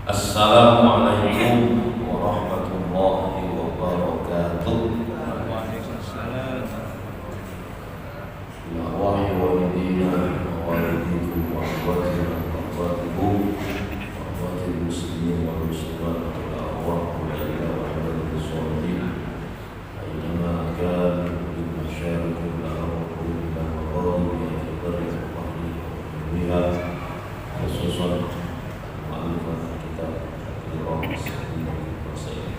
Assalamualaikum warahmatullahi wabarakatuh. Waalaikumsalam. Ya walidina wa walidikum wa akhwatina wa akhwatikum wa akhwatil muslimin wal muslimat wa arwahul ila wa ahli sholihin aynama kanu min masyariqil ardi ila magharibiha fi barri wa bahri wa biha khususan ma'rifat kitab al-Rasul sallallahu alaihi wasallam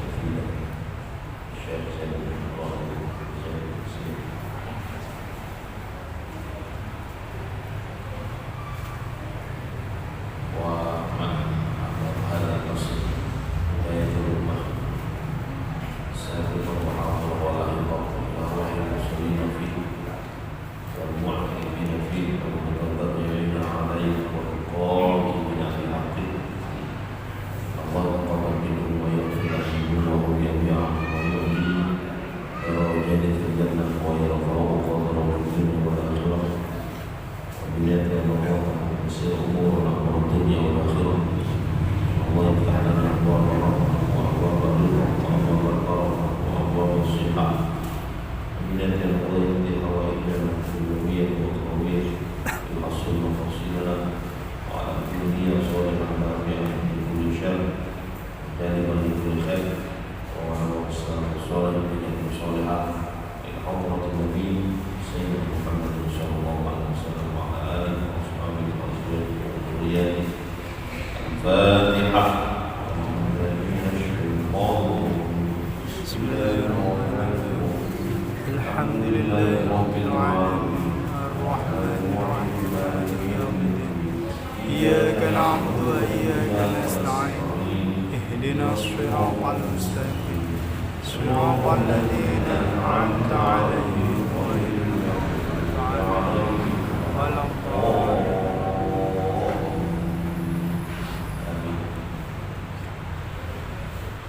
Syekh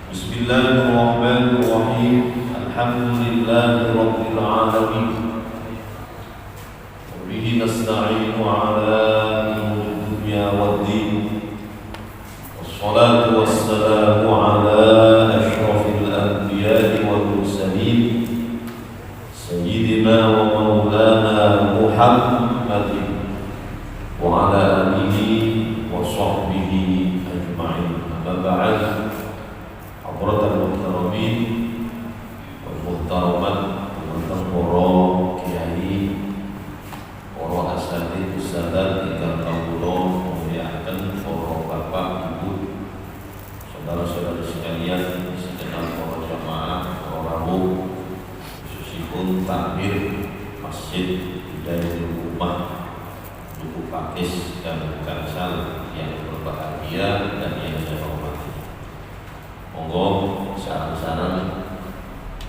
Bismillahirrahmanirrahim. Alhamdulillahirabbil alamin. Wa bihi nasta'inu 'ala umuri dunya waddin. Wassalatu wassalamu 'ala asyrafil anbiya'i wal mursalin sayyidina wa maulana Muhammadin wa 'ala alihi wa sahbihi ajma'in. Amma ba'd. Hadratul muhtaramin wal muhtaramat, teman-teman para kiai, para asatidz ustadzat ingkang kawula mulyakaken, para bapak ibu, saudara-saudara sekalian, segenap para jamaah, para rawuh, khususipun takmir Masjid Hidayatul Ummah Duku Pakis dan Gansal yang berbahagia dan yang saya hormati. Monggo sarang-sarang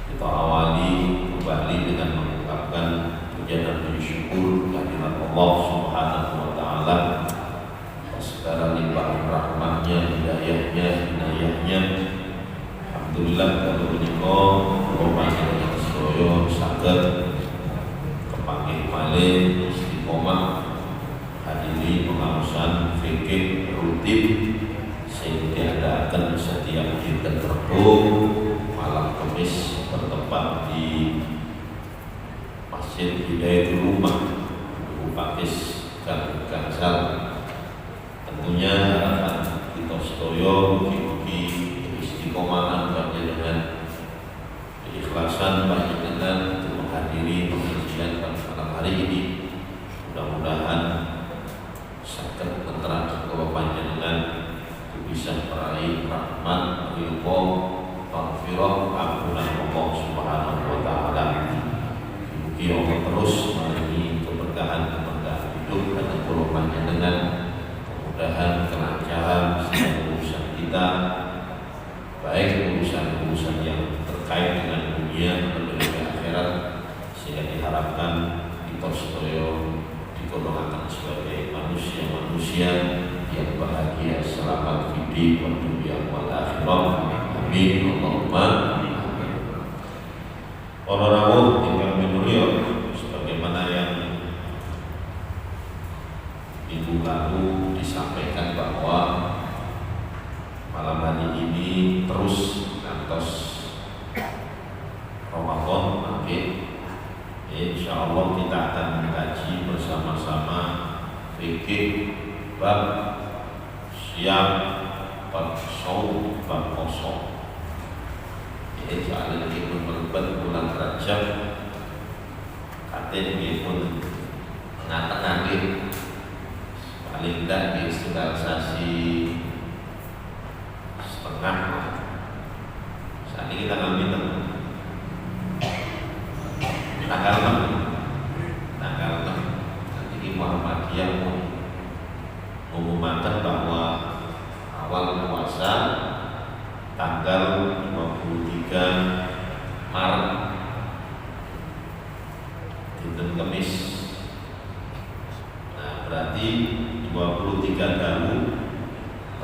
kita awali kembali dengan mengucapkan puja dan puji syukur kehadirat Allah Subhanahu wa taala atas segala limpahan rahmatnya, hidayahnya, inayahnya. Alhamdulillah kalau menika kula panjenengan sedaya saged kepanggih malih istiqomah hadiri pengawasan fikih rutin sing diadakan setiap dinten Rebo malam Kamis bertempat di Masjid Hidayatul Ummah Duku Pakis dan Gansal. Tentunya harapan kita sedaya mugi-mugi istiqomahan panjenengan, keikhlasan panjenengan untuk menghadiri pengajian pada malam hari ini. Mudah-mudahan saged menerangkan kepada panjenengan bisa meraih rahmat, ridho, maghfirah, ampunan Allah Subhanahu wa taala. Mugi Allah terus maringi keberkahan hidup dan kula panjenengan, kemudahan, kelancaran setiap urusan kita, baik urusan-urusan yang terkait dengan dunia dan juga akhirat, sehingga diharapkan kita sedaya digolongkan sebagai manusia-manusia yang bahagia, selamat hidup di dunia wal akhirah. Amin Allahumma amin. Para rawuh ingkang minulya, sebagaimana yang minggu lalu disampaikan bahwa siap bersaum berkosong. Jadi soal ini pun berbuat bulan Rajab, katanya ini pun ngata-ngatin paling tidak di sterilisasi setengah. Saat ini tanggal minum tanggal 6 nanti Muhammadiyah mengumumkan bahwa awal puasa tanggal 23 Maret dinten Kamis. Nah, berarti 23 Dalu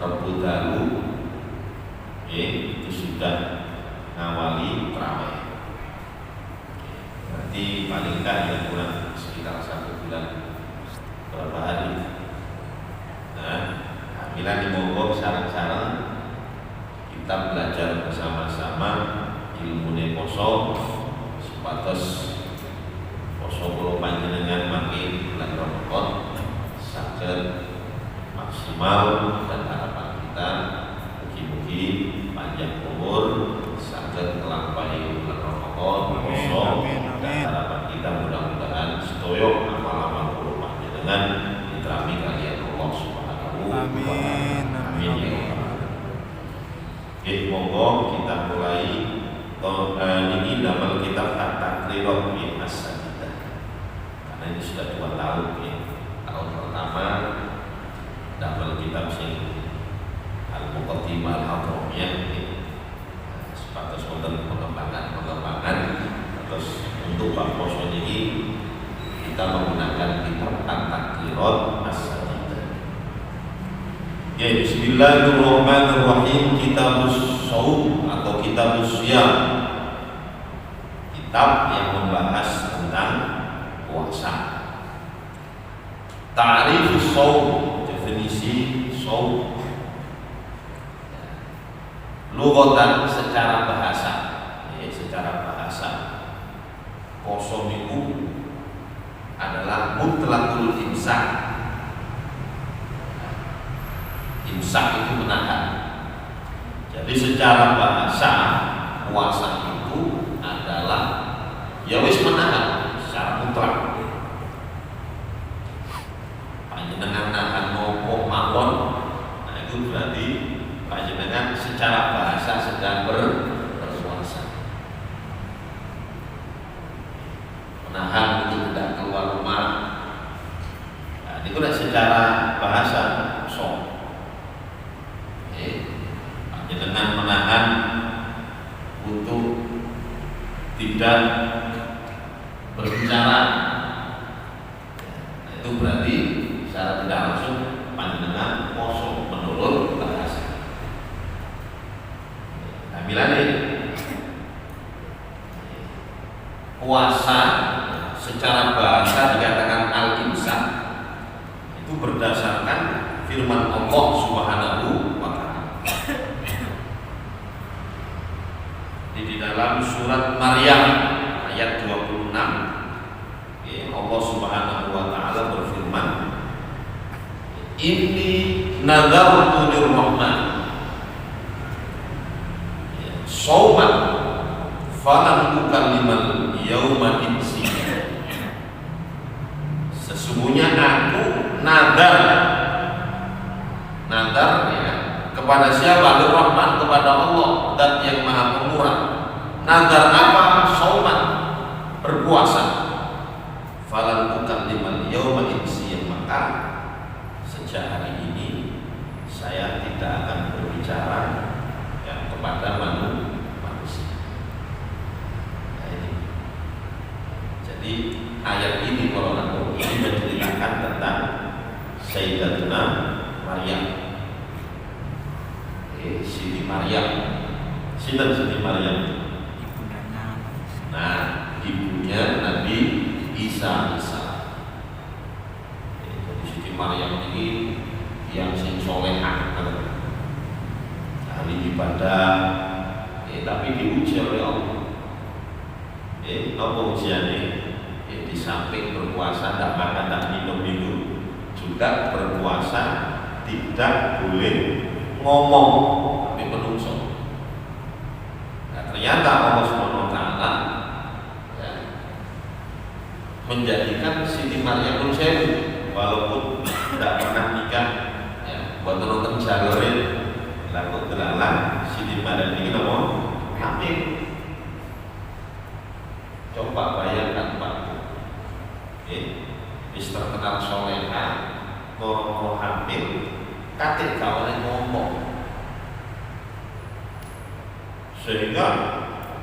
Rabu Dalu itu sudah ngawali terawih. Berarti paling enggak ya kurang sekitar 1 bulan berapa hari. Nah, bila dimonggo sarang-sarang kita belajar bersama-sama ilmu poso supados poso kula panjenengan mangke bulan Ramadan saged maksimal, dan harapan kita mugi-mugi panjang umur saged nglampahi bulan Ramadan poso, dan harapan kita mudah-mudahan sedaya amal-amal kula panjenengan diterami kalian Allah Subhanahu wa taala. Amin ya rabbal alamin. Monggo kita mulai ini dalam kitab At-Taqrirah bi As-Sadidah. Karena ini sudah 2 tahun ya. Tahun pertama dalam kitab sing Al-Muqaddimah Al-Hadramiyah sebatas pengembangan. Terus untuk bab poso ini kita menggunakan kitab At-Taqrirah As-Sadidah. Ya, bismillahirrahmanirrahim. Kitabus Shaum atau Kitabus Syiyam, kitab yang membahas tentang puasa. Ta'rifus shaum, definisi shaum. Lughatan secara bahasa, poso itu adalah mutlaqul imsak. Imsak itu menahan. Jadi secara bahasa puasa itu adalah ya wis menahan secara mutlak. Panjenengan nahan nopo mawon, nah itu berarti panjenengan secara bahasa sedang berpuasa. Menahan untuk tidak keluar rumah. Nah, itu secara bahasa so. Dengan menahan untuk tidak berbicara, itu berarti secara tidak langsung panjenengan poso menurut bahasa. Nah, bila puasa secara bahasa dikatakan al-imsak itu berdasarkan firman Allah Subhanahu wa ta'ala di dalam surat Maryam ayat 26. Allah Subhanahu wa ta'ala berfirman, inni nadartu lirrahman shauman falan ukallimal yauma insiya. Sesungguhnya aku nadar ya, kepada siapa? Lirrahman, kepada Allah dan yang Maha Pemurah. Nadar apa? Shauman, berpuasa. Falan ukallimal yauma insiya, maka sejak hari ini saya tidak akan berbicara ya, kepada manusia. Nah, ini. Jadi ayat ini kalau ini menceritakan tentang Sayyidatuna Maryam, Siti Maryam. Siti Maryam. Nah, ibunya Nabi Isa. Jadi Siti Maryam ini yang sing solehah, ahli ibadah, tapi diuji oleh Allah. Apa ujiannya? Di samping berpuasa, tidak makan, tidak minum juga berpuasa tidak boleh ngomong tapi menungso. Nah, ternyata Allah Subhanahu wa taala ya, menjadikan Siti Maryam pun walaupun tidak pernah nikah ya, buat nonton jalorin laku telalang Siti Maryam ini ngomong hamil. Coba bayangkan Pak, terkenal soleha mau hamil katik kawannya ngomong, sehingga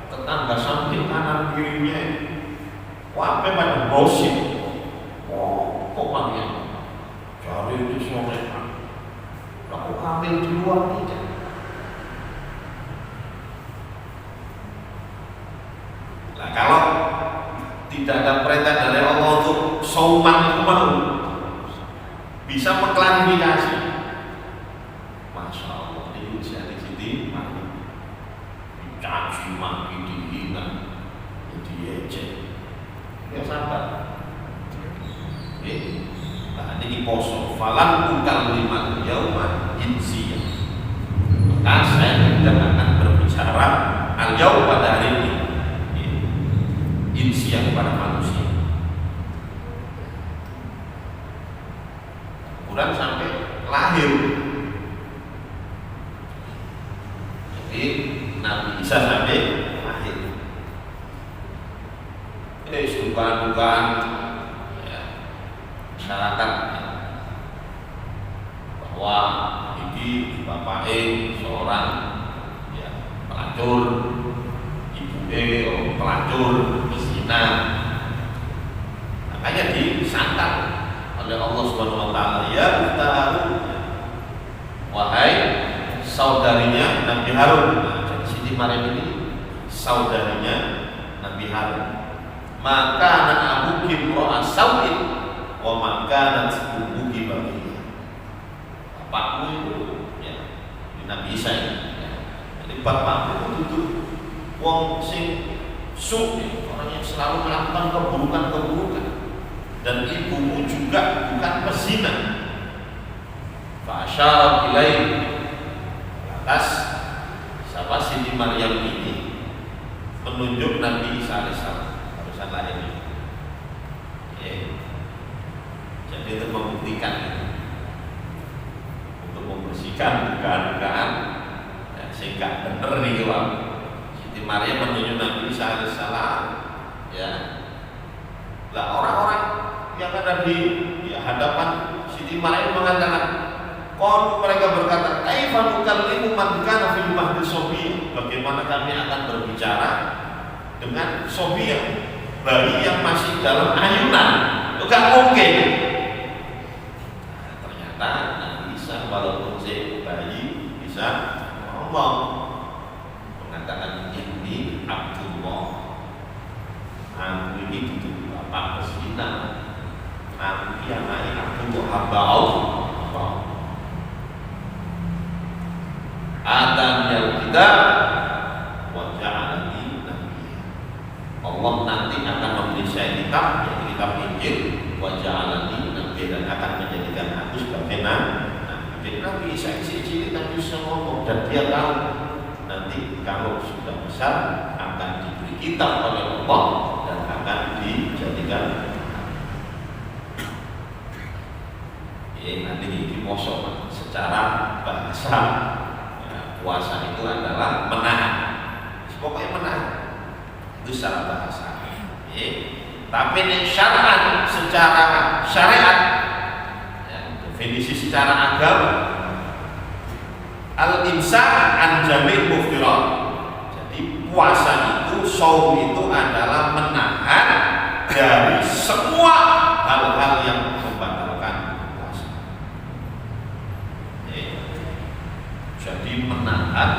tetangga samping kanan kirinya wape pada gosip, oh kok panggil cari itu soleha aku hamil di luar nikah. Nah kalau tidak ada perintah dari Allah untuk sauman itu mau bisa mengklarifikasi. Masya Allah, ini ujian di sini dicaci maki dihina diejek ya sabar. Nah ini poso falan bukan lima yauma insiyah, maka saya tidak akan berbicara al-yaum pada hari ini insiyah kepada manusia. Kemudian sampai lahir. Jadi Nabi Isa sampai lahir. Ini dugaan-dugaan ya, masyarakat ya, bahwa ini bapaknya seorang ya, pelacur, ibunya pelacur, zina. Makanya disangkal oleh Allah Subhanahu wa taala, ya tahu wahai saudarinya Nabi Harun. Nah, jadi Siti Maryam ini saudarinya Nabi Harun. Maka anak abuki imra'a sawin wa maka anak abuki bagiyah. Bapakmu itu ya, Nabi Isa ya. Jadi bapakmu itu wong sing orang yang selalu melakukan keburukan-keburukan, dan ibumu juga bukan pezina. Fa'asyara ilaih, atas siapa Siti Maryam ini menunjuk Nabi Isa alaihissalam barusan lahir ini. Jadi untuk membuktikan, untuk membersihkan dugaan-dugaan ya, sehingga benar nih kalau Siti Maryam menunjuk Nabi Isa alaihissalam ya. Lah orang-orang yang ada di hadapan Siti Maryam mengatakan, mereka berkata, kaifa nukallimu man kana fil mahdi sobiyya, bagaimana kami akan berbicara dengan sobiyya, bayi yang masih dalam ayunan, itu kan mungkin. Ternyata Nabi Isa walaupun bayi bisa ngomong, mengatakan ini Abdullah, aku ini duduk bapak pesina, aku yang naik Abdullah hamba Allah. Adanya kita waja'alani nabiyya. Allah nanti akan memberi saya kitab, yaitu kitab Injil, waja'alani nabiyya, dan akan menjadikan aku sebagai nabi. Jadi Nabi Isa cilik Nabi bisa ngomong, dan dia tahu nanti kalau sudah besar akan diberi kitab oleh Allah dan akan dijadikan nanti dimosok secara bahasa. Puasa itu adalah menahan, pokoknya menahan itu secara bahasa. Tapi yang syar'an, secara syariat ya, definisi secara agama, al-imsak an jamil muftirat. Jadi puasa itu, shaum itu adalah menahan dari semua hal-hal yang membatalkan puasa. Jadi menahan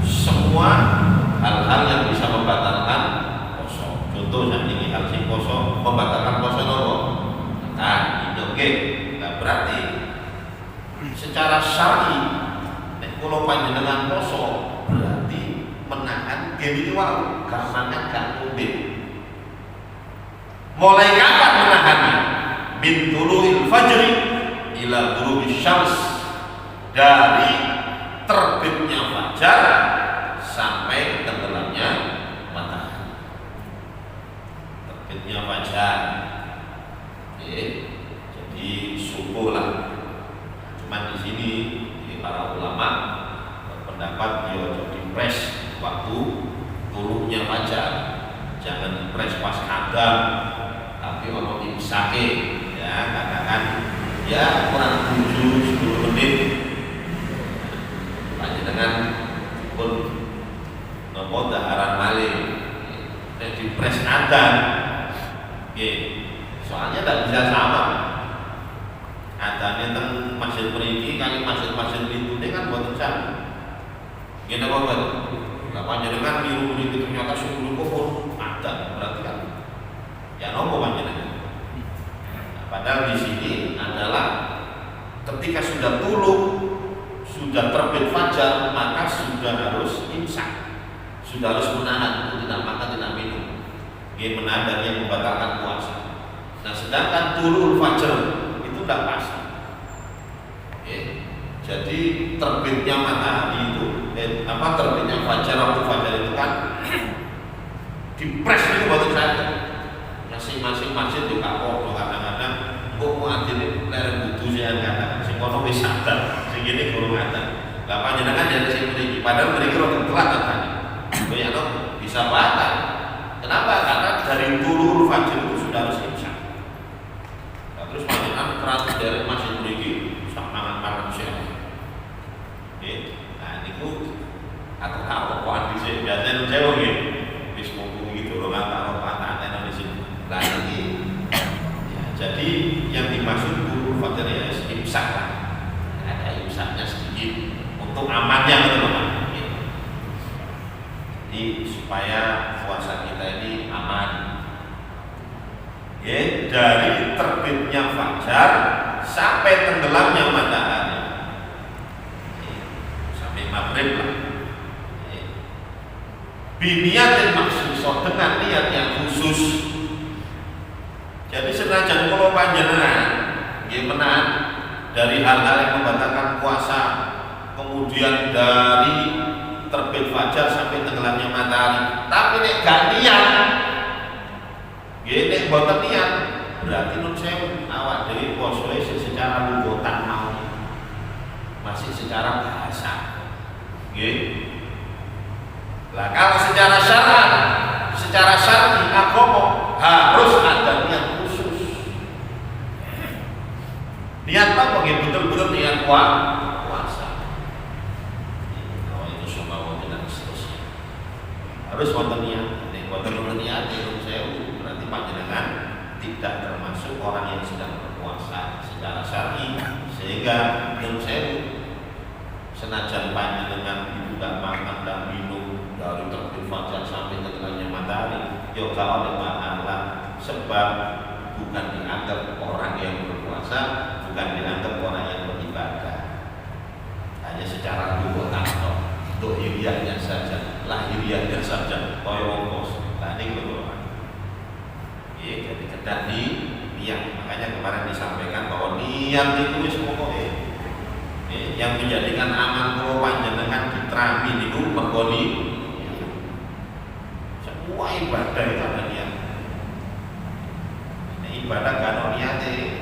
semua hal-hal yang bisa membatalkan puasa. Contoh ini hal sing puasa membatalkan puasa nopo. Nah, itu oke. Nah, berarti secara syar'i nek kula panjenengan puasa berarti menahan diri wae karena gak ngombe. Mulai kapan menahannya? Min tulu'il fajri ila ghurubi syams dari terbitnya fajar sampai tenggelamnya matahari. Terbitnya fajar, jadi subuh lah. Cuman di sini para ulama berpendapat dia dipres waktu turunnya fajar, jangan dipres pas kadang, tapi ono imsake, ya katakan ya kurang 7-10 menit panjenengan pun nopo daharan malih nek dipres adzan nggih, soalnya tidak bisa sama adzannya teng masjid mriki kali masjid-masjid lintune kan boten sama. Nggih napa mboten? Lah panjenengan niru mriki ternyata 10 kok adzan, berarti kan ya nopo panjenengan. Padahal di sini adalah ketika sudah tuluh, sudah terbit fajar, maka sudah harus imsak, sudah harus menahan, tidak makan, tidak minum. Dia menahan dan yang membatalkan puasa. Nah, sedangkan tuluh fajar itu tidak pasti. Jadi terbitnya matahari itu, terbitnya fajar, waktu fajar itu kan dipres itu buat saya. Masing-masing masjid juga kok kadang-kadang kok muadzin lereng butuh sih kadang sing kono wis sadar sing ngene guru ngaten. Lah panjenengan dari sing mriki padahal mriki rada telat kan. Lho ya no bisa batal. Kenapa? Karena dari tuluh fajar itu sudah harus imsak. Nah, terus panjenengan teratur dari masjid mriki sak mangan-mangan sih. Nah niku atau apa dhisik biasane saya nggih wis mumpung gitu lho kan apa di sini. Nah ini ya, jadi yang dimaksud tuluh fajar ya imsak lah, ada imsaknya sedikit untuk amannya teman-teman. Jadi supaya puasa kita ini aman. Ya, dari terbitnya fajar sampai tenggelamnya matahari, sampai maghrib lah. Biniatin maksusoh, dengan niat yang khusus. Jadi senajan kalau panjenengan nggih menahan dari hal-hal yang membatalkan puasa, kemudian dari terbit fajar sampai tenggelamnya matahari, tapi nek gak niat, nggih nek boten niat, berarti nun sewu awak dhewe posoe secara lugotan mau, masih secara bahasa, nggih. Lah kalau secara syar'i agama harus ada niat khusus. Niat apa? Betul-betul niat puasa. Kalau itu semua dan seterusnya harus wonten niat. Nek wonten niat itu saya berarti panjenengan tidak termasuk orang yang sedang berpuasa secara syar'i, sehingga menurut saya senajan panjenengan itu tidak makan dan minum dari terbit fajar sampai tenggelamnya matahari, yoga oleh pahala, sebab bukan dianggap orang yang berpuasa, bukan dianggap orang yang beribadah, hanya secara lugotan untuk lahiriahnya saja, koyo ongkos. Tadi betul. Jadi kedah di niat, makanya kemarin disampaikan bahwa niat itu wis pokoke yang menjadikan aman kalau panjenengan diterami itu mergoni. Semua ibadah itu ada niat. Nah, ibadah gak ada niatnya,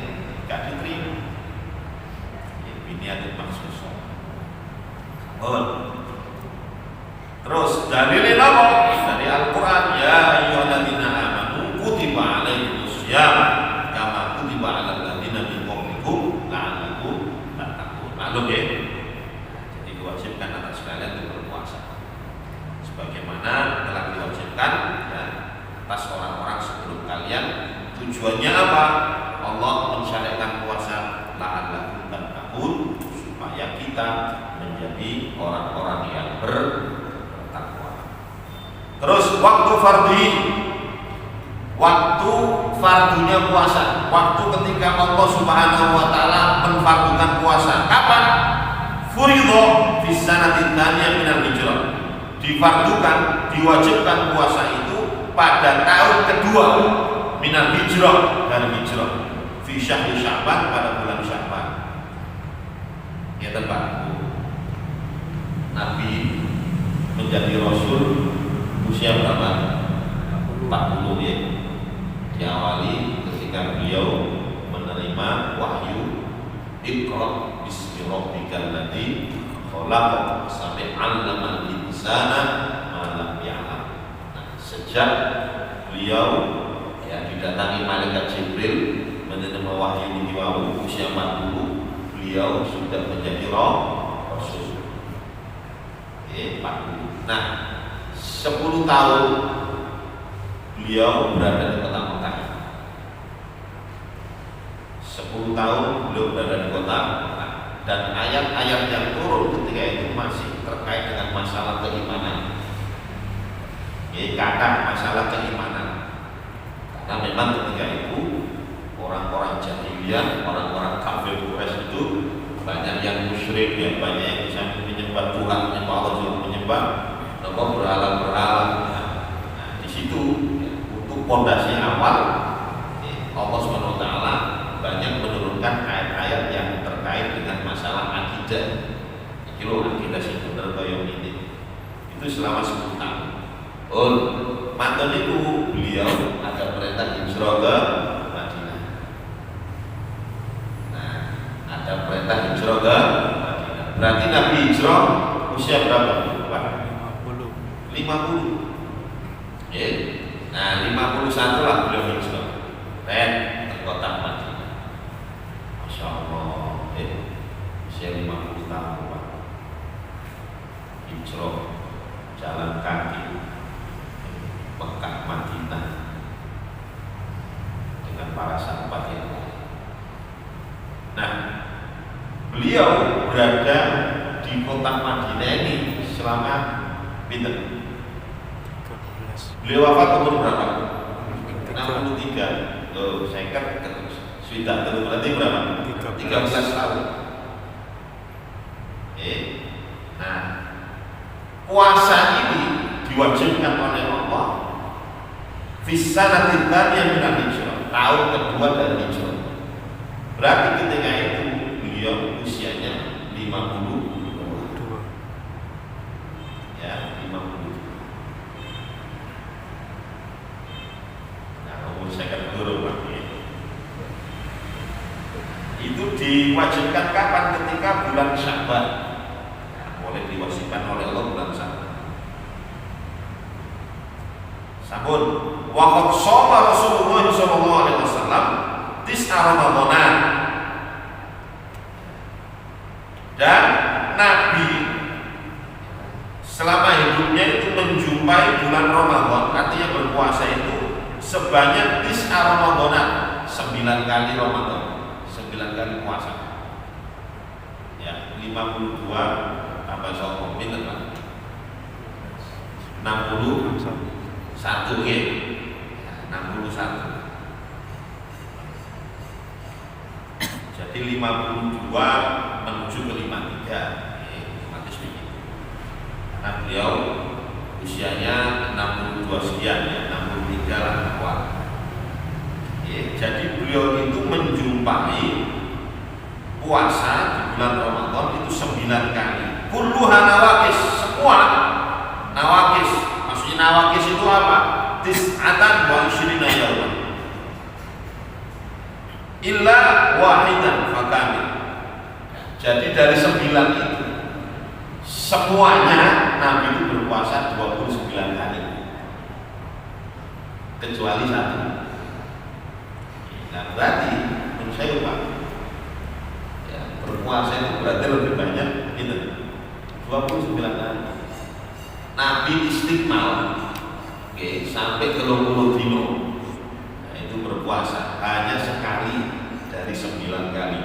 gak diterima. Niat maksud. Terus dalilnya apa? Dari Al-Quran, ya ayyuhalladzina amanu kutiba alaikumussyam kama kutiba alal ladzina min qablikum la'allakum tattaqun. Maklum ya? Jadi diwajibkan atas kalian untuk berpuasa sebagaimana telah diwajibkan ya, atas orang-orang sebelum kalian. Tujuannya apa? Allah mensyariatkan puasa la'allakum tattaqun, supaya kita menjadi orang-orang yang bertakwa. Terus waktu fardunya puasa, waktu ketika Allah Subhanahu wa taala menfardukan puasa. Kapan? Furiidho fi sanati tsaniyah minal hijrah. Difardukan, diwajibkan puasa itu pada tahun kedua minal hijrah, dari hijrah. Fi syahri Sya'ban, pada bulan Sya'ban. Ya Pak, Nabi menjadi Rasul usia berapa? 40 ya. Diawali ketika beliau menerima wahyu Iqra bismi rabbikal ladzi khalaq sampai 'allamal insana ma lam ya'lam. Nah, sejak beliau ya didatangi malaikat Jibril menerima wahyu di wahyu usia 40, beliau sudah menjadi Rasul. 40. Nah, 10 tahun beliau berada di kota Mekah. 10 tahun beliau berada di kota Mekah. Dan ayat-ayat yang turun ketika itu masih terkait dengan masalah keimanan. Kata masalah keimanan. Karena memang ketika itu orang-orang jahiliyah, orang-orang kafir Quraisy itu banyak yang musyrik, yang banyak yang bisa menyembah Tuhan, menyembah Allah, juga menyembah berhala-berhala. Nah, di situ untuk pondasi awal Allah Subhanahu wa taala banyak menurunkan ayat-ayat yang terkait dengan masalah akidah. Kilo akidah sing bener kaya ini. Itu selama 10 tahun. Mantan itu beliau ada perintah hijrah ke Madinah. Nah, ada perintah hijrah ke Madinah. Berarti Nabi hijrah usia berapa? 50. Nah, 51 lah beliau hijrah. Ke kota Madinah. Masya Allah. Usia 50 tahun Pak. Hijrah jalan kaki Mekah Madinah dengan para sahabat yang lain. Nah, beliau berada di kota Madinah ini selama pinter. Beliau wafat umur berapa? 63. Saya kan sudah tentu berarti berapa? 13 tahun. Nah, puasa ini diwajibkan oleh Allah fisanatil tsaniyah min al-hijrah, tahun kedua dari hijrah. Berarti ketika itu beliau usianya 52. Ya, 52. Nah, umur saya kan turun Pak. Itu diwajibkan kapan? Ketika bulan Sya'ban. Nah, boleh diwajibkan oleh Allah bulan Sya'ban. Sabun wa qad shoma Rasulullah sallallahu alaihi wasallam tis'a Ramadanan. Dan Nabi selama hidupnya itu menjumpai bulan Ramadan, artinya berpuasa itu sebanyak tis'a Ramadanan, 9 kali Ramadan, 9 kali puasa. Ya, 52 tambah 1 pinten Pak? 61 ya, 61. Jadi 52 menuju ke 53, otomatis begitu. Karena beliau usianya 62 sekian ya, 63 lah kuat. Jadi beliau itu menjumpai puasa di bulan Ramadan itu 9 kali. Kulluha nawaqis, semua nawaqis. Maksudnya nawaqis itu apa? Tis'atan wa isyrina yawman. Illa wahidan fakamil. Jadi dari 9 itu semuanya Nabi itu berpuasa 29 kali, kecuali 1. Nah, berarti menurut saya Pak, ya, berpuasa itu berarti lebih banyak gitu, 29 kali. Nabi istiqmal sampai ke 20 dino. Nah, itu berpuasa hanya sekali dari 9 kali.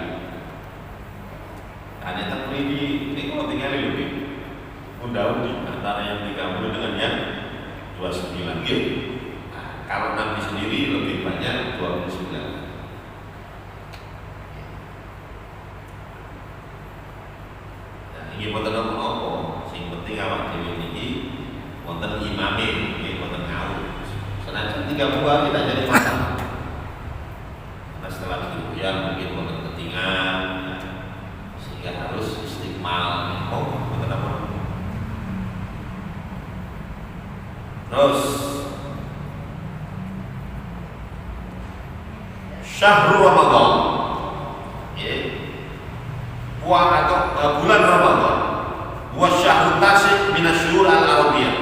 Hanya terpilih ini kalau tinggal lebih mudah di antara yang 30 dengan yang 29 gitu. Nah, kalau Nabi sendiri lebih banyak 29. Nah, ini wonten apa? Sing penting awak dhewe niki wonten imame, nggih wonten ngawur. Senajan 30 hari tidak jadi masalah. Nah, setelah itu ya mungkin wonten ketinggalan sehingga harus Terus Syahrul Ramadan, ya, bulan Ramadan, wa syahrul tasik minasyhur al-arabiyah,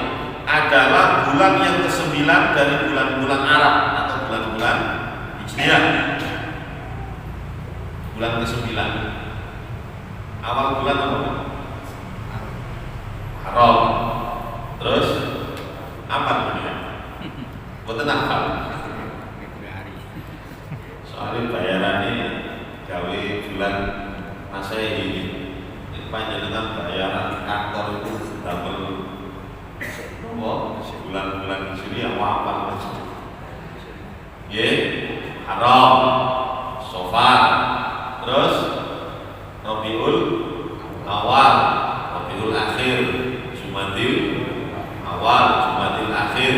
adalah bulan yang ke-9 dari bulan-bulan Arab atau bulan-bulan Hijriah. Bulan ke-9. Awal bulan apa? Haram. Terus apa namanya? Boten hafal. Soalnya bayarannya gawe bulan Masehi ini. Panjenengan bayaran kantor itu double bulan-bulan Hijriah apa? Ya, Haram, Safar, terus Rabiul Awal, Rabiul Akhir, Jumadil Awal, Jumadil Akhir,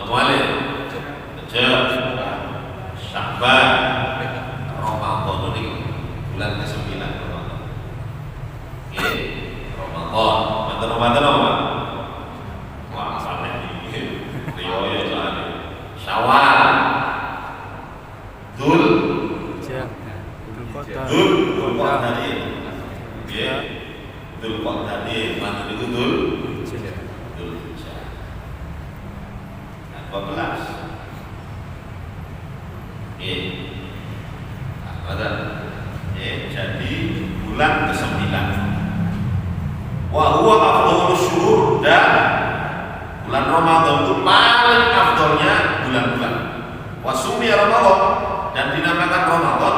Ramadan, Rajab, Sya'ban, Ramadan ini bulan ke-9 Ramadan. Oke, Ramadan apa? Wah, sampai ini riwayat soalnya. Syawal, Dzul Qa'dah. Oke, Dzul Qa'dah ini mana itu Dzul? Dzul Hijjah. 14. Jadi bulan ke-9. Wa huwa afdhalus syuhur, dan bulan Ramadan itu paling afdhalnya bulan-bulan. Wa sumiya Ramadan, dan dinamakan Ramadan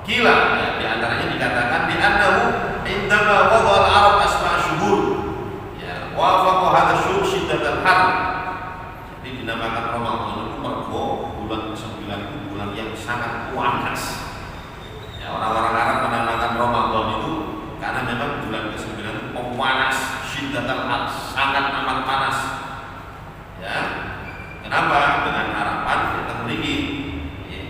kila, ya, di antaranya dikatakan di annahu indama wadha al-arab asma' syuhur, ya, wa faqa hadha syuhur syiddatal har. Jadi dinamakan Ramadan itu mergo bulan ke-9 itu bulan yang sangat panas. Ya, orang-orang Arab menamakan Ramadan itu karena memang bulan ke-9 itu panas, syiddatal har, sangat amat panas. Ya. Kenapa? Dengan harapan kita memiliki, ya,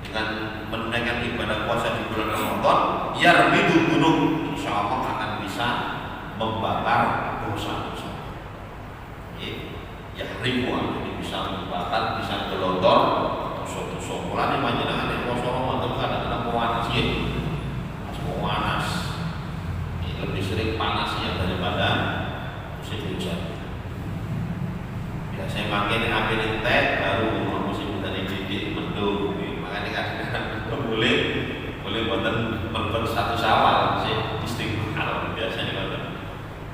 dengan menunaikan ibadah puasa di bulan Ramadan, yarbidu gunung, insya Allah akan bisa membakar dosa-dosa. Ya, ribuan, jadi bisa membakar, bisa gelontor dosa-dosa. Mulanya panjenengan yang puasa Ramadan kadang-kadang panas, ya, panas. Lebih sering panasnya daripada musim hujan. Biasanya makin api teh baru musim hujan dididik mendung. Makanya kadang-kadang boleh buatan berben satu Syawal sih istighfar biasanya buatan.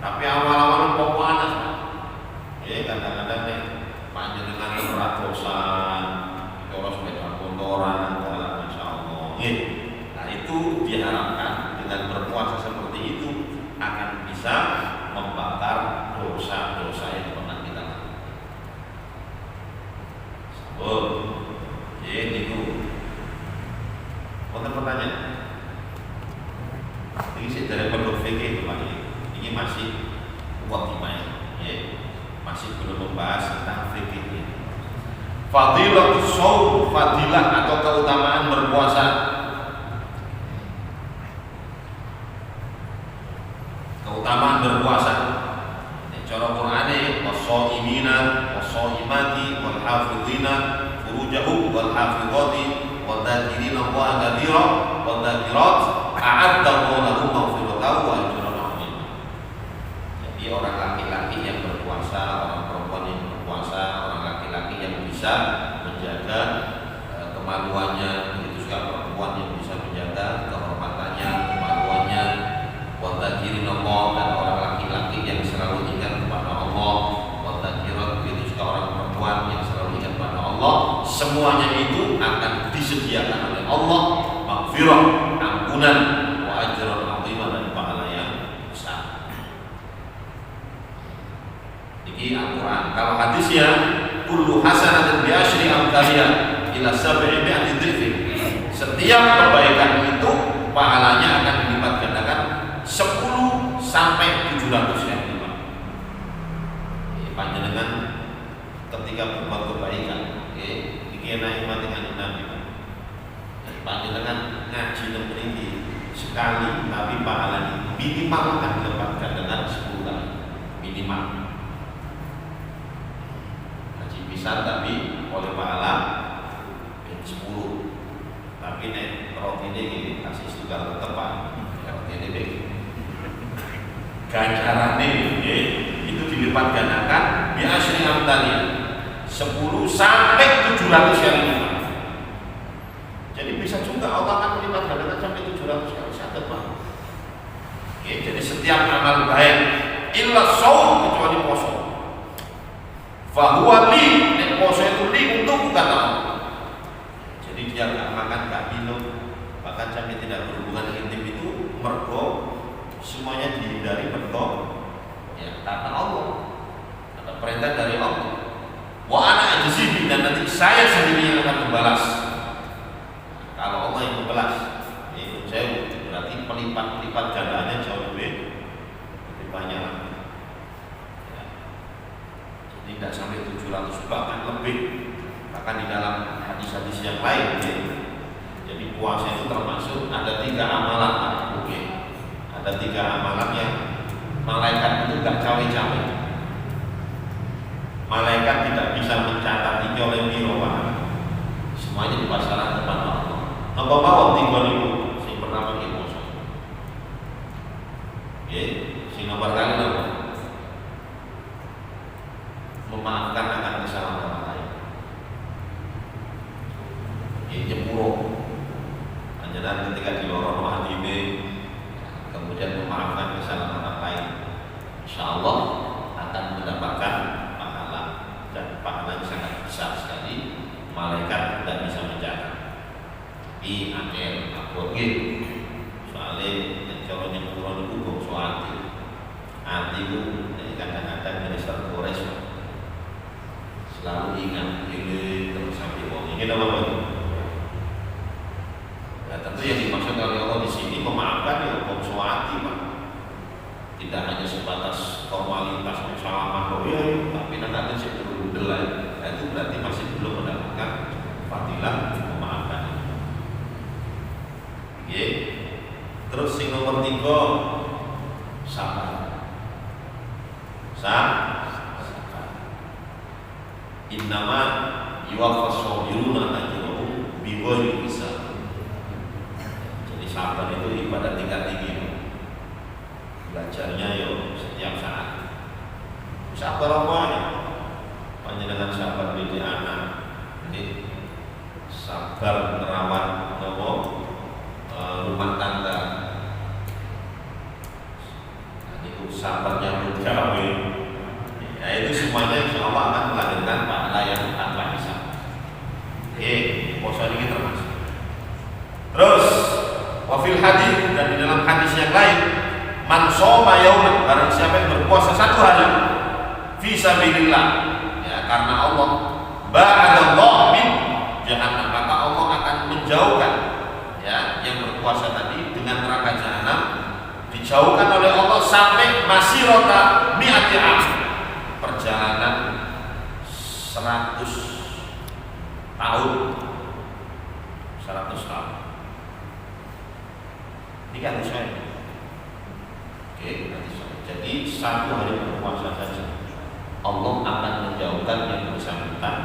Tapi awal-awal kok panas, Pak. Ya kadang-kadang nih panjenengan berat bosan, kalau sepeda kotoran, kalau insyaallah. Nah itu diharapkan dengan berpuasa seperti itu akan bisa membakar dosa-dosa yang pernah kita lakukan. Sabun, itu. Untuk pertanyaan, ini sih dari penduduk fikih Pak. Ini masih wakimai, ya, masih belum membahas tentang fikih. Fadilatus shaum, fadilah atau keutamaan berpuasa. Keutamaan berpuasa. Cara Qur'ane was-shaimina was-shaimati wal-hafidhina furujahum wal-hafidhati wadzakirina Allaha katsiran wadzakirat a'adda Allahu lahum maghfiratan wa ajran 'azima. Jadi orang laki-laki yang berpuasa, orang perempuan yang berpuasa, orang laki-laki yang bisa menjaga kemaluannya, begitu juga perempuan yang bisa menjaga kehormatannya, kemaluannya, wadzakirin Allah, dan orang laki-laki yang selalu ingat kepada Allah, wadzakirat, begitu juga orang perempuan yang selalu ingat kepada Allah. Semuanya itu akan disediakan oleh Allah maghfirah, ampunan, wa ajran 'azima, dan pahala yang besar. Ini Al-Quran. Kalau hadisnya kullu hasanatin bi asyri amthaliha ila 700 dhifin. Setiap kebaikan itu pahalanya akan dilipat gandakan 10 sampai 700 kali lipat. Panjenengan ketika berbuat kebaikan, dikira iman dengan Nabi. Panjenengan ngaji dan mriki sekali, tapi pahalanya minimal akan dilipat gandakan 10 kali minimal. instan tapi oleh pahala 10. Tapi nek roti ini kasih juga tepat. Roti ini ganjarannya itu dilipat gandakan bi asyri amthaliha 10 sampai 700 kali lipat. Jadi bisa juga Allah akan melipat gandakan sampai 700 kali sakit Pak. Jadi setiap amal baik illa shaum kecuali puasa. Fa huwa li, nek puasa itu li untuk kata Allah. Jadi dia enggak makan, enggak minum, bahkan sampai tidak berhubungan intim itu mergo semuanya dihindari mergo ya kata Allah. Ada perintah dari Allah. Wa ana ajzibi, dan nanti saya sendiri yang akan membalas. Kalau Allah yang membalas, itu saya berarti pelipat gandaannya jauh lebih banyak. Ya. Jadi tidak sampai 700 bahkan lebih. Bahkan di dalam hadis-hadis yang lain, ya. Jadi puasa itu termasuk ada 3 amalan, ada 3 amalan yang malaikat itu gak cawe-cawe. Malaikat tidak bisa mencatat ini oleh biro semuanya di pasaran depan Allah. Napa mawon 3000 sing pertama iki puasa. Sing nomor kali napa? Memaafkan akan kesalahan orang lain. Nyepuro. Anjuran ketika di lorong hati ini, kemudian memaafkan kesalahan orang lain, insya Allah akan mendapatkan pahala, dan pahala yang sangat besar sekali. Malaikat tidak bisa mencatat. Di akhir aku soalnya kalau nyepuro itu bongso hati itu kadang-kadang minister Polres selalu ingat ini terus sampai wong ini nama apa? Nah, tentu yang dimaksud oleh Allah di sini memaafkan ya bongso hati Pak. Tidak hanya sebatas formalitas salaman ya, tapi nanti saya berundel nah, itu berarti masih belum mendapatkan fadilah memaafkan. Terus yang nomor 3 sabar. Sabar. Innama yuwaffas sabiruna ajrahum bighairi hisab. Jadi sabar itu ibadah tingkat tinggi. Belajarnya yo setiap saat. Sabar apa ya? Panjenengan sabar didik anak. Jadi sabar merawat rumah tangga. Itu sabarnya bergawe. Ya itu semuanya insya Allah akan melahirkan pahala yang tanpa hisab. Puasa ini termasuk. Terus wafil hadis, dan di dalam hadis yang lain, man shoma yauman, barang siapa yang berpuasa 1 hari fi sabilillah, ya karena Allah, ba'adallahu min jahannam, maka Allah akan menjauhkan ya yang berpuasa tadi dengan neraka jahanam, dijauhkan oleh Allah sampai masirota mi'ati am, perjalanan 100 tahun. 100 tahun. Ini kan saya. Jadi 1 hari berpuasa saja Allah akan menjauhkan yang bersangkutan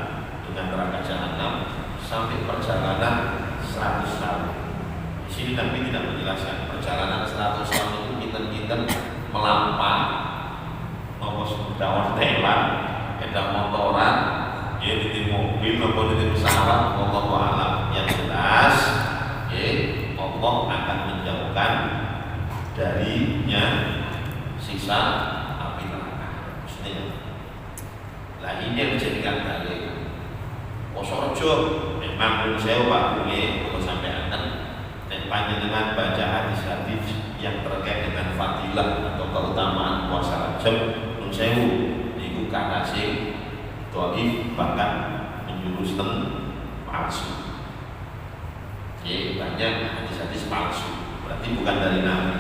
dengan neraka jahanam sampai perjalanan 100 tahun. Di sini Nabi tidak menjelaskan perjalanan 100 tahun itu kita melampau, mau sepeda telan, sepeda motoran, ya di mobil maupun di pesawat, wallahu a'lam. Yang jelas, Allah akan menjauhkan darinya sisa api neraka. Maksudnya, lah ini yang dijadikan dalil. Posorejo memang belum sewa, kalau sampai akan panjenengan baca hadis-hadis yang terkait dengan fadilah atau keutamaan puasa Rajab nun sewu niku kanase dhaif bahkan menjurus teng palsu. Banyak hadis-hadis palsu, berarti bukan dari Nabi.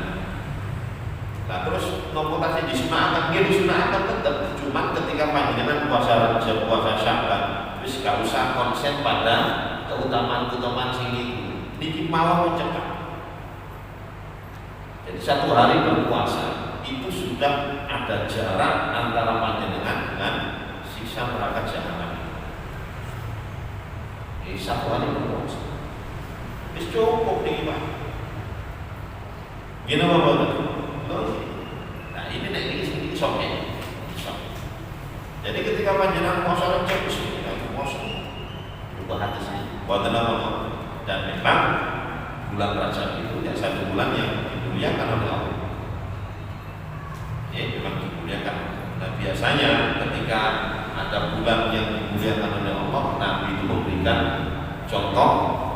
Nah terus nopo tasih disunahkan, disunahkan tetap, cuman ketika panjenengan puasa Rajab, puasa Sya'ban, wis gak usah konsen pada keutamaan-keutamaan sini. Niki mawon cepat. Jadi 1 hari berpuasa itu sudah ada jarak antara panjenengan dengan siksa neraka jahanam. satu hari berpuasa. Wis cukup nih Pak. Gini apa? Nah ini nek ini sok. Jadi ketika panjenengan puasa cek sini puasa. Juga hati sini. Buat apa? Dan memang bulan Rajab itu ya satu bulan yang dimuliakan oleh Allah. Ya memang dimuliakan. Nah biasanya ketika ada bulan yang dimuliakan oleh Allah, Nabi itu memberikan contoh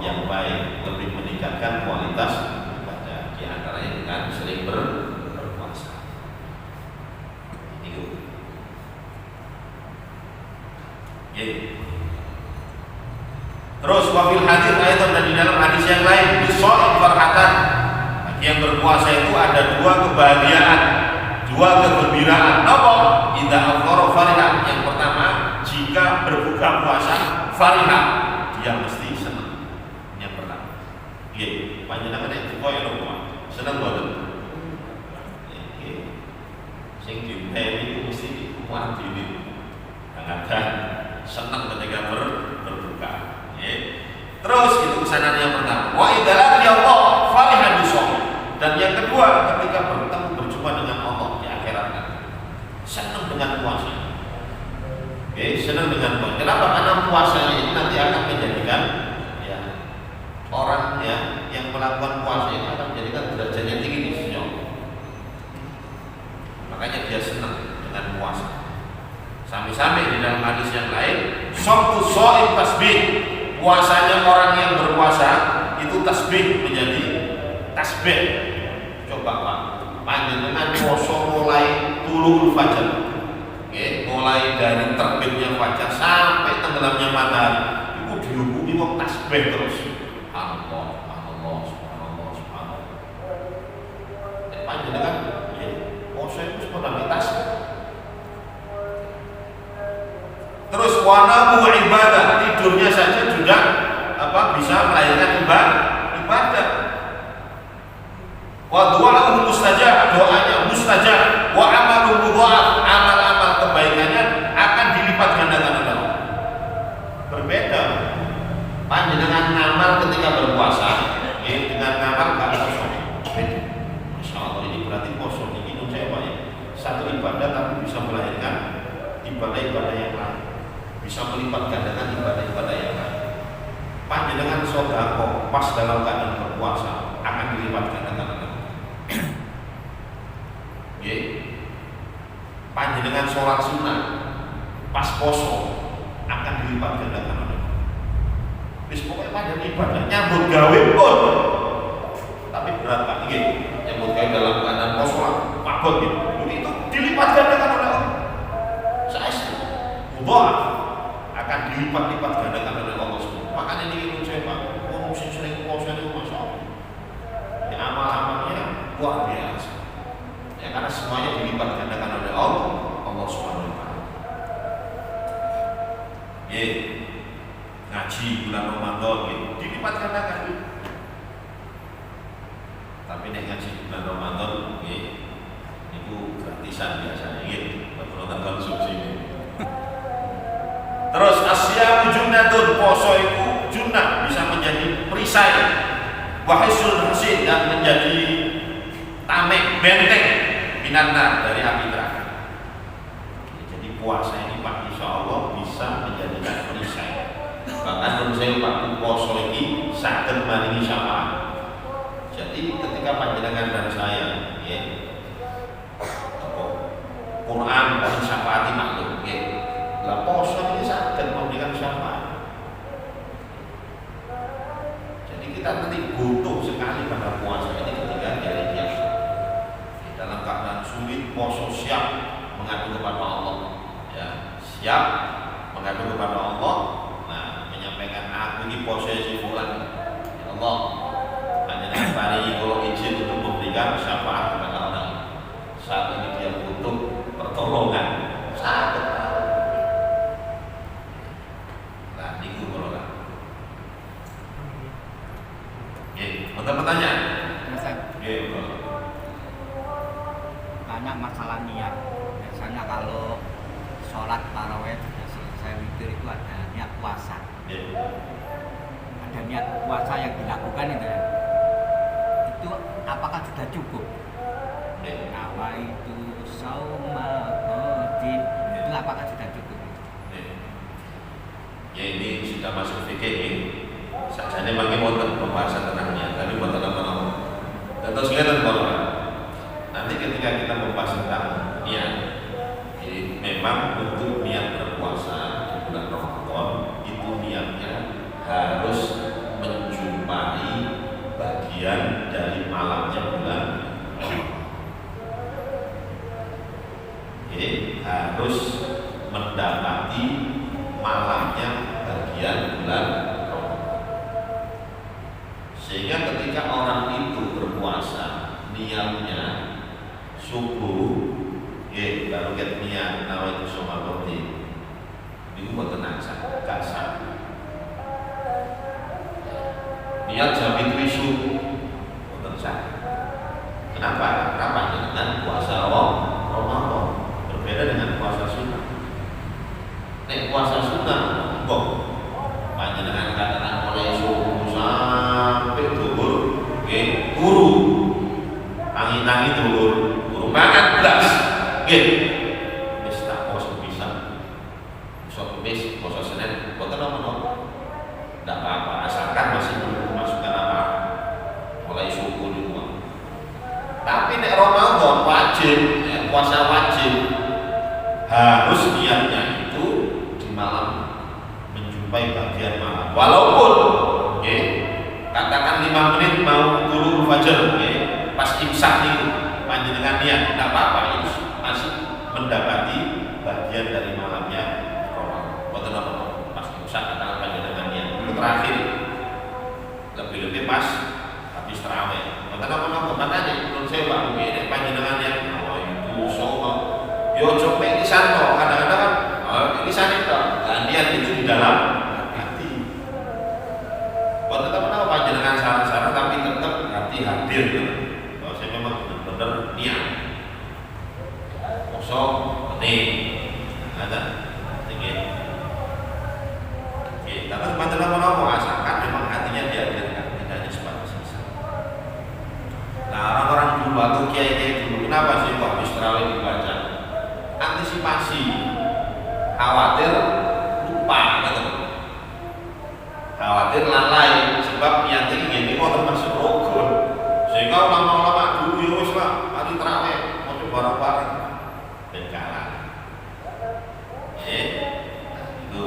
yang baik, lebih meningkatkan kualitas ibadah, di antaranya dengan sering berpuasa. Itu. Terus wafil hadis ayat dan di dalam hadis yang lain bisoin farhatan, bagi yang berpuasa itu ada dua kebahagiaan, dua kegembiraan. Apa? Idza afqara farihah. Yang pertama, jika berbuka puasa farihah, dia mesti senang. Yang pertama. Nggih, panjenengan nek buka ya nopo? Seneng boten? Nggih. Sing dipeni itu mesti kuat diri. Kadang senang ketika berbuka. Terus itu kesanan yang pertama. Wa idza ya Allah farihan bisom. Dan yang kedua, ketika berjumpa dengan Allah di akhirat, senang dengan puasa. Senang dengan puasa. Kenapa? Karena puasanya ini nanti akan menjadikan ya orang ya yang melakukan puasa itu akan menjadikan derajatnya tinggi di sisi Allah. Makanya dia senang dengan puasa. Sampai-sampai di dalam hadis yang lain, somtu so'im tasbih. Puasanya orang yang berpuasa itu tasbih menjadi tasbih. Coba Pak, panjenengan poso mulai tulul fajar, mulai dari terbitnya fajar sampai tenggelamnya matahari, itu dihubungi kok tasbih terus. Allah, Allah, subhanallah, subhanallah. Panjenengan, poso itu sebenarnya tasbih. Terus wanamu ibadah, tidurnya saja juga bisa melahirkan ibadah. Wa du'a'uhu mustajab, doanya mustajab. Wa amaluhu mudha'af, amal-amal kebaikannya akan dilipat gandakan oleh Allah. Berbeda. Panjenengan ngamal ketika berpuasa, dengan ngamal enggak poso. Masya Allah, ini berarti poso ini saya Pak ya. Satu ibadah tapi bisa melahirkan ibadah-ibadah yang lain. Bisa melipat gandakan ibadah-ibadah yang lain. Panjenengan sedekah pas dalam keadaan berpuasa akan dilipat gandakan. Panjenengan sholat sunnah pas poso akan dilipat gandakan. Wis pokoknya panjenengan ibadah nyambut gawe pun. Tapi berat Pak nggih. Nyambut gawe dalam keadaan poso mabot gitu. Itu dilipat gandakan oleh Allah. Saya mudha'af akan dilipat-lipat gandakan oleh Allah SWT. Makanya ini saya Pak, orang yang sering puasa itu Masya Allah ya, amal-amalnya luar biasa ya, karena semuanya dilipat gandakan oleh Allah SWT. Ngaji bulan Ramadan dilipat gandakan. Tapi nek ngaji bulan Ramadan itu gratisan biasanya betul-betul konsumsi. Terus asyamu junnatun, poso itu junnah, bisa menjadi perisai, wahisul hasin, dan menjadi tameng, benteng minannar, dari api neraka. Jadi puasa ini Pak insya Allah bisa menjadikan perisai. Bahkan menurut saya Pak poso ini saged maringi syafaat. Jadi ketika panjenengan dan saya Quran dan syafaati makhluk lah poso ini saged memberikan syafaat. Jadi kita nanti butuh sekali pada puasa ini ketika hari kiamat. Dalam keadaan sulit, poso siap mengadu kepada Allah, ya siap mengadu kepada Allah. Nah, menyampaikan aku ini posisi fulan. Ya Allah, panjenengan paringi kula izin untuk memberikan syafaat kepada orang saat ini dia butuh pertolongan. Saged pertanyaan. Tanya masalah niat. Biasanya kalau sholat taraweh selesai witir itu ada niat puasa. Ya. Ada niat puasa yang dilakukan itu ya. Itu apakah sudah cukup? Ya. Nawa itu sauma qadin. Itu apakah sudah cukup? Ya ini sudah masuk fikih ini. Sajane mangke wonten pembahasan tentang niat, tapi boten apa-apa. Terus ngeten kalau nanti ketika kita membahas tentang niat, jadi memang untuk niat berpuasa di bulan Ramadan itu niatnya harus menjumpai bagian dari malamnya bulan Ramadan. Jadi harus mendapati malamnya bagian bulan Ramadan. Sehingga ketika orang itu berpuasa niatnya subuh, baru get niat nawaitu sholat roti, itu buat tenang gak sah. Niat jam itu isu, buat sah. Kenapa? Kenapa? Dengan puasa Ramadan berbeda dengan puasa sunnah. Nek puasa sunnah, kok panjenengan katakan mulai subuh sampai zuhur, turu, tangi-tangi turu makan belas, wis tak poso bisa, poso Kamis, poso Senin, boten apa-apa, tidak apa-apa, asalkan masih belum masukkan apa, mulai subuh di rumah. Tapi nek Ramadan wajib, puasa wajib, harus niatnya itu di malam, menjumpai bagian malam. Walaupun, katakan 5 menit mau turun fajar, pas imsak itu panjenengan niat, tidak apa-apa, itu masih mendapati bagian dari malamnya Ramadan. Boten apa-apa, pas imsak katakan panjenengan niat. Itu terakhir, lebih-lebih pas habis tarawih. Boten apa-apa, makanya menurut saya Pak Bumi, panjenengan niat, itu soal, yo coba ini santo, kadang-kadang ini santo, dan niat itu di dalam hati. Boten apa-apa panjenengan saran-saran, tapi tetap hati hadir. Kalau saya memang benar-benar niat. Kosong, penting, ada, tinggi. Tapi panjenengan mau asalkan memang hatinya dihadirkan, tidak hanya sebatas sisa. Nah orang-orang dulu atau kiai-kiai dulu, kenapa sih kok habis tarawih dibaca? Antisipasi, khawatir lupa, gitu. Khawatir lalai, sebab niatnya ini mau termasuk rukun. Sehingga ulama-ulama dulu ya wis lah, hari tarawih mau bareng-bareng ben kalah. Itu.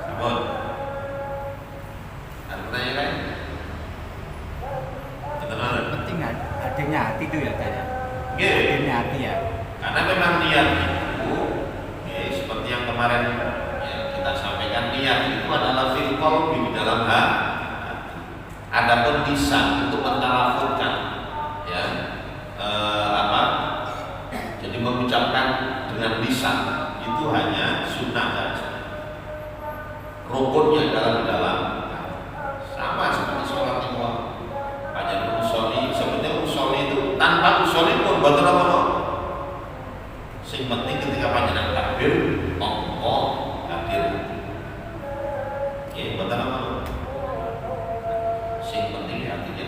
Sampun. Ada pertanyaan lain? Betul. Penting hadirnya hati itu ya saya. Nggih. Hadirnya hati ya. Karena memang niat itu, seperti yang kemarin kita sampaikan, niat itu adalah fil qalbi, di dalam hati. Adapun lisan untuk mentalafurkan, jadi mengucapkan dengan lisan itu hanya sunnah saja. Rukunnya dalam sama seperti sholat itu. Banyak usoli, sebenarnya usoli itu tanpa usoli pun betul apa? Sing penting ketika panjenengan takbir, Allah hadir. Betul apa? Sing penting artinya.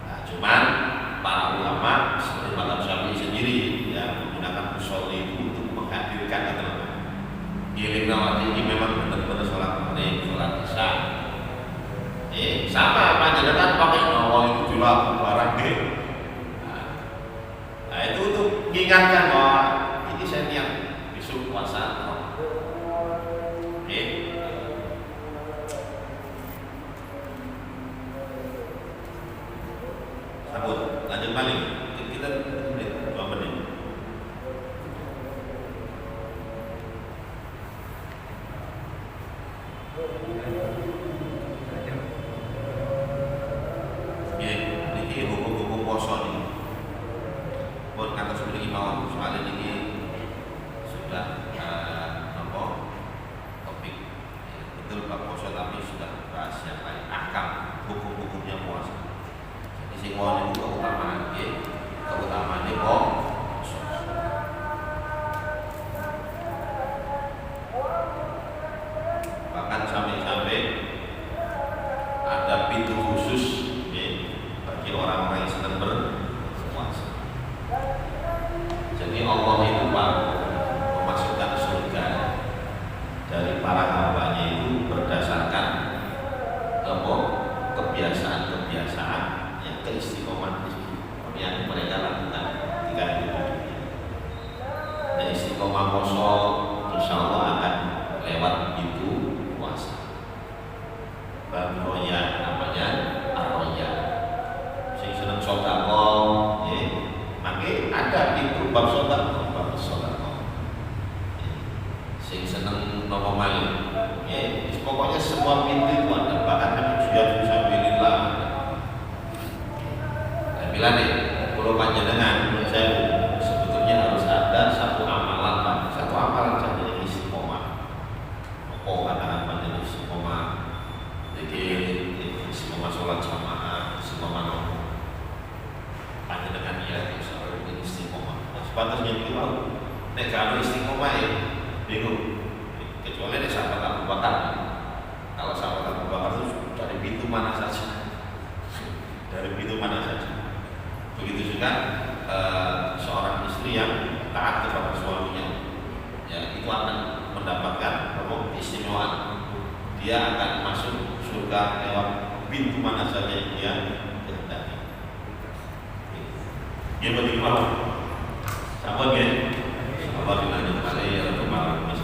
Nah, cuman para ulama seperti Imam Syafi'i sendiri menggunakan usoli itu untuk menghadirkan keterangan. Giring nawati ini memang benar-benar sholat maghrib, sholat isya. Sama panjenengan pakai nawa itu juga barang Nah itu untuk mengingatkan bahwa ini saya niat besok puasa. Sambut, lanjut balik. Kita 2 menit. Ini hukum-hukum puasa ini. Buat kata seperti imam soal ini sudah topik betul Pak puasa, tapi sudah bahas yang lain, akam hukum-hukumnya puasa. Jadi sing mau niku keutamaan kok istiqomah poso, insya Allah akan lewat itu puasa. Bab roya namanya arroya. Sing seneng sedekah, mangke ada itu bab sedekah, bab sedekah. Sing seneng nopo malih, pokoknya semua pintu itu ada. Bahkan Nabi jihad fisabilillah. Bila nih, kalau panjenengan menurut saya sebetulnya harus ada satu amalan Pak, satu amalan saja yang istiqomah. Oh, katakan panjenengan istiqomah, zikir, istiqomah sholat jamaah, istiqomah nopo. Panjenengan ya, soal istiqomah. Sebatasnya itu mau, nek kalau istiqomah ya, bingung. Kecuali nek sahabat Abu Bakar. Kalau sahabat Abu Bakar itu dari pintu mana saja, dari pintu mana saja. Begitu juga seorang istri yang taat kepada suaminya, ya itu akan mendapatkan keistimewaan. Dia akan masuk surga lewat pintu mana saja yang dia kehendaki. Dia bagaimana? Sahabat ya, sahabat dilanjut kali untuk malam ini.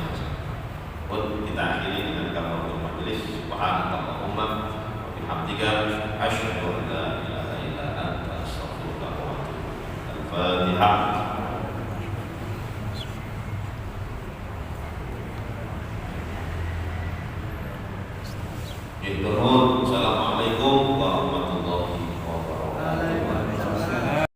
Pun kita akhiri dengan kabar majelis. Subhanallahumma wa bihamdika asyhadu an la ilaha illa anta astaghfiruka wa atubu ilaik. Al-Fatihah. Assalamualaikum